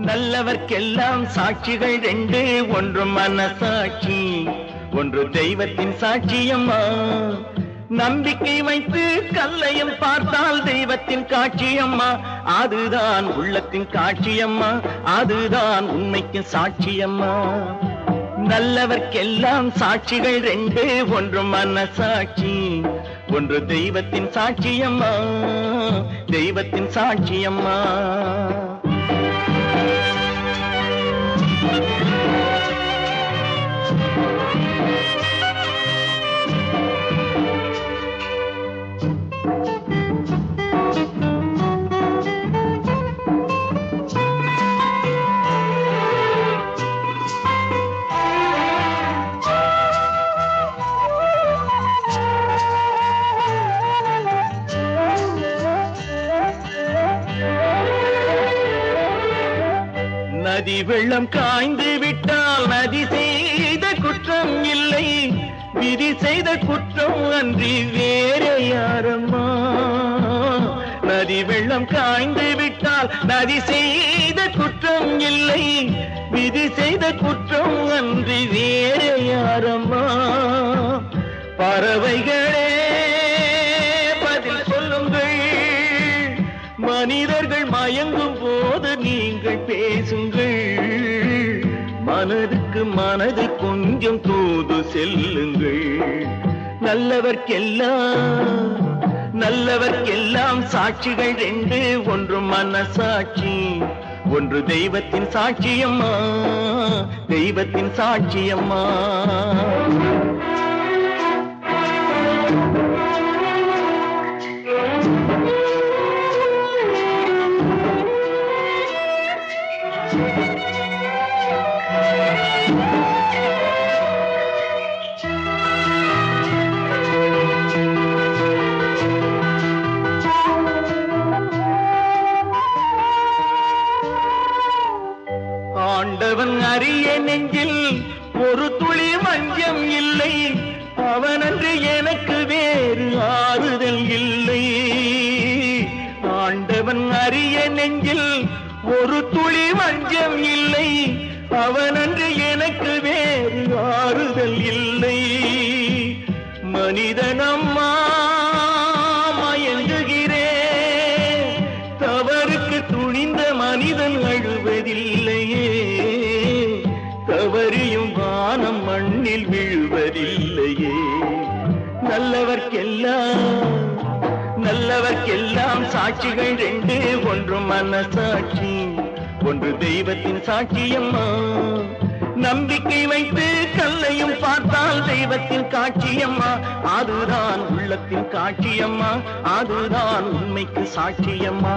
நல்லவர்க்கெல்லாம் சாட்சிகள் ரெண்டு, ஒன்று மனசாட்சி, ஒன்று தெய்வத்தின் சாட்சியம்மா. நம்பிக்கை வைத்து கல்லையும் பார்த்தால் தெய்வத்தின் காட்சியம்மா. அதுதான் உள்ளத்தின் காட்சியம்மா, அதுதான் உண்மைக்கு சாட்சியம்மா. நல்லவர்க்கெல்லாம் சாட்சிகள் ரெண்டு, ஒன்று மனசாட்சி, ஒன்று தெய்வத்தின் சாட்சியம்மா, தெய்வத்தின் சாட்சியம்மா. நதி வெள்ளம் காய்ந்து விட்டால் நதி செய்த குற்றம் இல்லை, விதி செய்த குற்றம் அன்றி வேறே யாரம்மா. நதி வெள்ளம் காய்ந்து விட்டால் நதி செய்த குற்றம் இல்லை, விதி செய்த குற்றம் அன்றி வேறே யாரம்மா. பறவைகளே பதில் சொல்லுங்கள், மனிதர்கள் மயங்கும் போது நீங்கள் பேசுங்கள். மனதுக்கு மனதை கொஞ்சம் தூது செல்லுங்கள். நல்லவர்க்கெல்லாம் சாட்சிகள் ரெண்டு, ஒன்று மனசாட்சி, ஒன்று தெய்வத்தின் சாட்சியம்மா, தெய்வத்தின் சாட்சியம்மா. ஆண்டவன் அறிய நெஞ்சில் ஒரு துளி வஞ்சம் இல்லை, அவனன்று எனக்கு வேறு ஆறுதல் இல்லை. ஆண்டவன் அறிய நெஞ்சில் ஒரு துளி வஞ்சம் இல்லை, அவனன்று எனக்கு வேறு ஆறுதல் இல்லை. மனிதனம்மா மயங்குகிறேன், தவறுக்கு துணிந்த மனிதன் அழுவதில்லையே, தவறியும் வானம் மண்ணில் விழுவதில்லையே. நல்லவர்க்கெல்லாம் சாட்சிகள் ரெண்டு, ஒன்று மனசாட்சி, ஒன்று தெய்வத்தின் சாட்சியம்மா. நம்பிக்கை வைத்து கல்லையும் பார்த்தால் தெய்வத்தின் காட்சியம்மா. அதுதான் உள்ளத்தின் காட்சியம்மா, அதுதான் உண்மைக்கு சாட்சியம்மா.